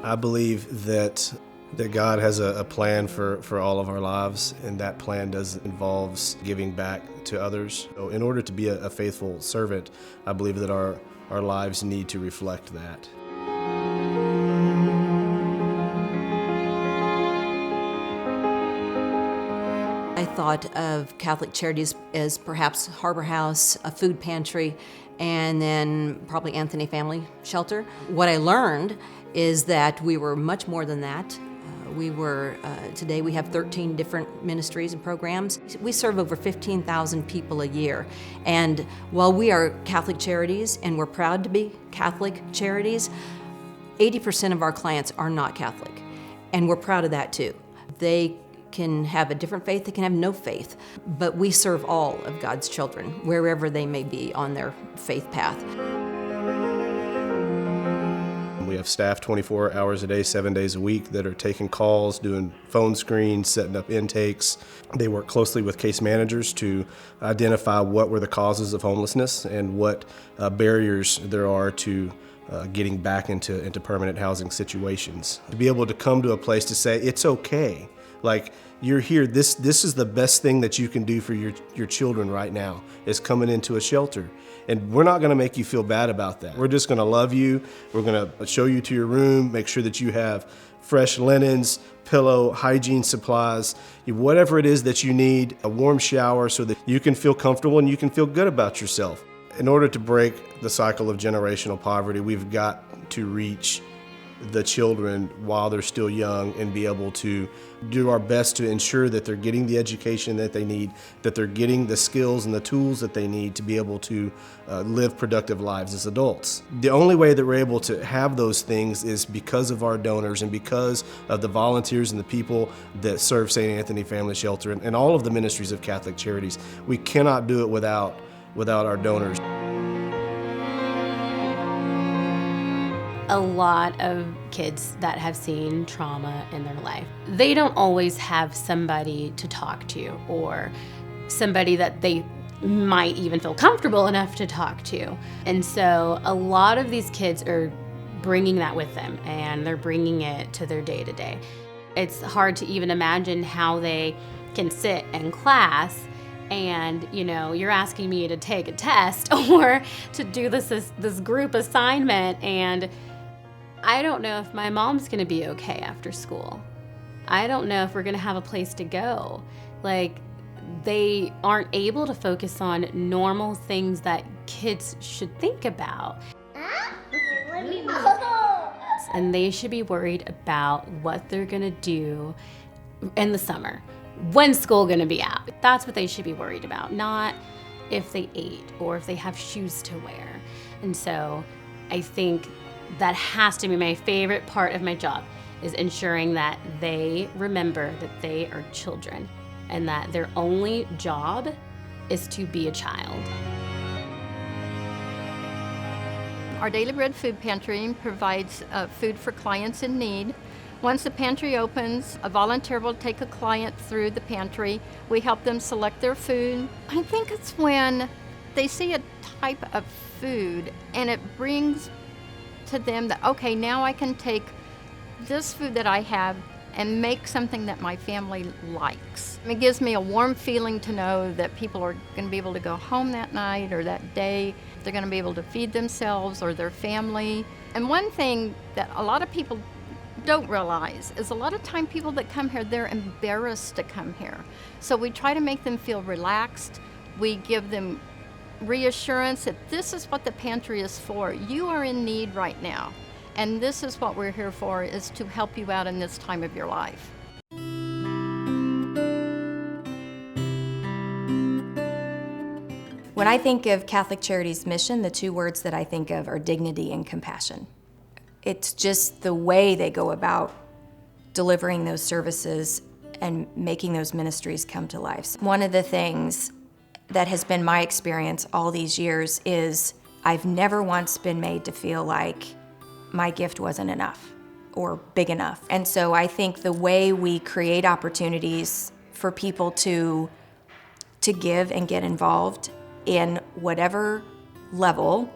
I believe that God has a plan for all of our lives, and that plan involves giving back to others. So in order to be a faithful servant, I believe that our lives need to reflect that. I thought of Catholic Charities as perhaps Harbor House, a food pantry, and then probably Anthony Family Shelter. What I learned is that we were much more than that. Today we have 13 different ministries and programs. We serve over 15,000 people a year. And while we are Catholic Charities, and we're proud to be Catholic Charities, 80% of our clients are not Catholic. And we're proud of that too. They can have a different faith, they can have no faith, but we serve all of God's children, wherever they may be on their faith path. We have staff 24 hours a day, 7 days a week that are taking calls, doing phone screens, setting up intakes. They work closely with case managers to identify what were the causes of homelessness and what barriers there are to getting back into permanent housing situations. To be able to come to a place to say, it's okay. Like, you're here, this is the best thing that you can do for your children right now, is coming into a shelter. And we're not gonna make you feel bad about that. We're just gonna love you. We're gonna show you to your room, make sure that you have fresh linens, pillow, hygiene supplies, whatever it is that you need, a warm shower so that you can feel comfortable and you can feel good about yourself. In order to break the cycle of generational poverty, we've got to reach the children while they're still young and be able to do our best to ensure that they're getting the education that they need, that they're getting the skills and the tools that they need to be able to live productive lives as adults. The only way that we're able to have those things is because of our donors and because of the volunteers and the people that serve St. Anthony Family Shelter and all of the ministries of Catholic Charities. We cannot do it without our donors. A lot of kids that have seen trauma in their life, they don't always have somebody to talk to or somebody that they might even feel comfortable enough to talk to. And so a lot of these kids are bringing that with them, and they're bringing it to their day-to-day. It's hard to even imagine how they can sit in class and, you're asking me to take a test or to do this group assignment, and I don't know if my mom's gonna be okay after school. I don't know if we're gonna have a place to go. Like, they aren't able to focus on normal things that kids should think about. And they should be worried about what they're gonna do in the summer. When's school gonna be out? That's what they should be worried about, not if they ate or if they have shoes to wear. And so I think that has to be my favorite part of my job, is ensuring that they remember that they are children and that their only job is to be a child. Our Daily Bread Food Pantry provides food for clients in need. Once the pantry opens, a volunteer will take a client through the pantry. We help them select their food. I think it's when they see a type of food and it brings to them that, okay, now I can take this food that I have and make something that my family likes. It gives me a warm feeling to know that people are going to be able to go home that night or that day. They're going to be able to feed themselves or their family. And one thing that a lot of people don't realize is a lot of time people that come here, they're embarrassed to come here. So we try to make them feel relaxed. We give them reassurance that this is what the pantry is for. You are in need right now, and this is what we're here for, is to help you out in this time of your life. When I think of Catholic Charities' mission, the two words that I think of are dignity and compassion. It's just the way they go about delivering those services and making those ministries come to life. One of the things that has been my experience all these years is I've never once been made to feel like my gift wasn't enough or big enough. And so I think the way we create opportunities for people to give and get involved in whatever level,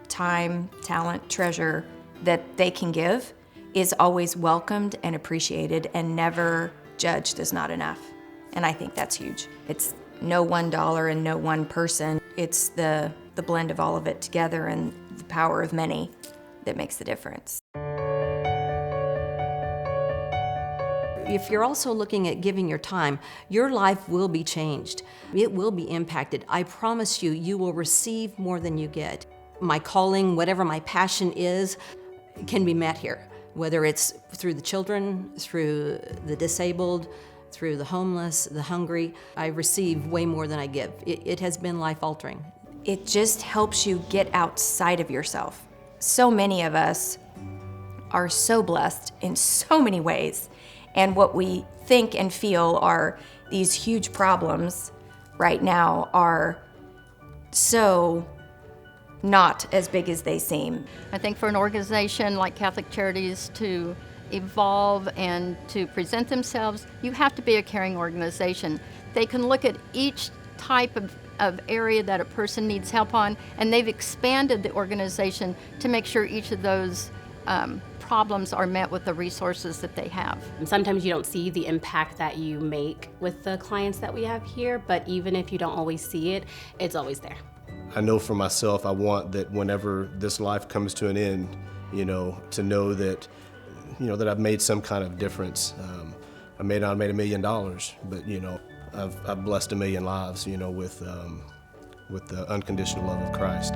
time, talent, treasure, that they can give is always welcomed and appreciated and never judged as not enough. And I think that's huge. It's no $1 and no one person. It's the blend of all of it together and the power of many that makes the difference. If you're also looking at giving your time, your life will be changed. It will be impacted. I promise you, you will receive more than you get. My calling, whatever my passion is, can be met here, whether it's through the children, through the disabled, through the homeless, the hungry. I receive way more than I give. It has been life-altering. It just helps you get outside of yourself. So many of us are so blessed in so many ways, and what we think and feel are these huge problems right now are so not as big as they seem. I think for an organization like Catholic Charities to evolve and to present themselves, you have to be a caring organization. They can look at each type of area that a person needs help on, and they've expanded the organization to make sure each of those problems are met with the resources that they have. And sometimes you don't see the impact that you make with the clients that we have here, but even if you don't always see it, it's always there. I know for myself, I want that whenever this life comes to an end, to know that, that I've made some kind of difference. I may not have made $1 million, but, I've blessed 1 million lives, with the unconditional love of Christ.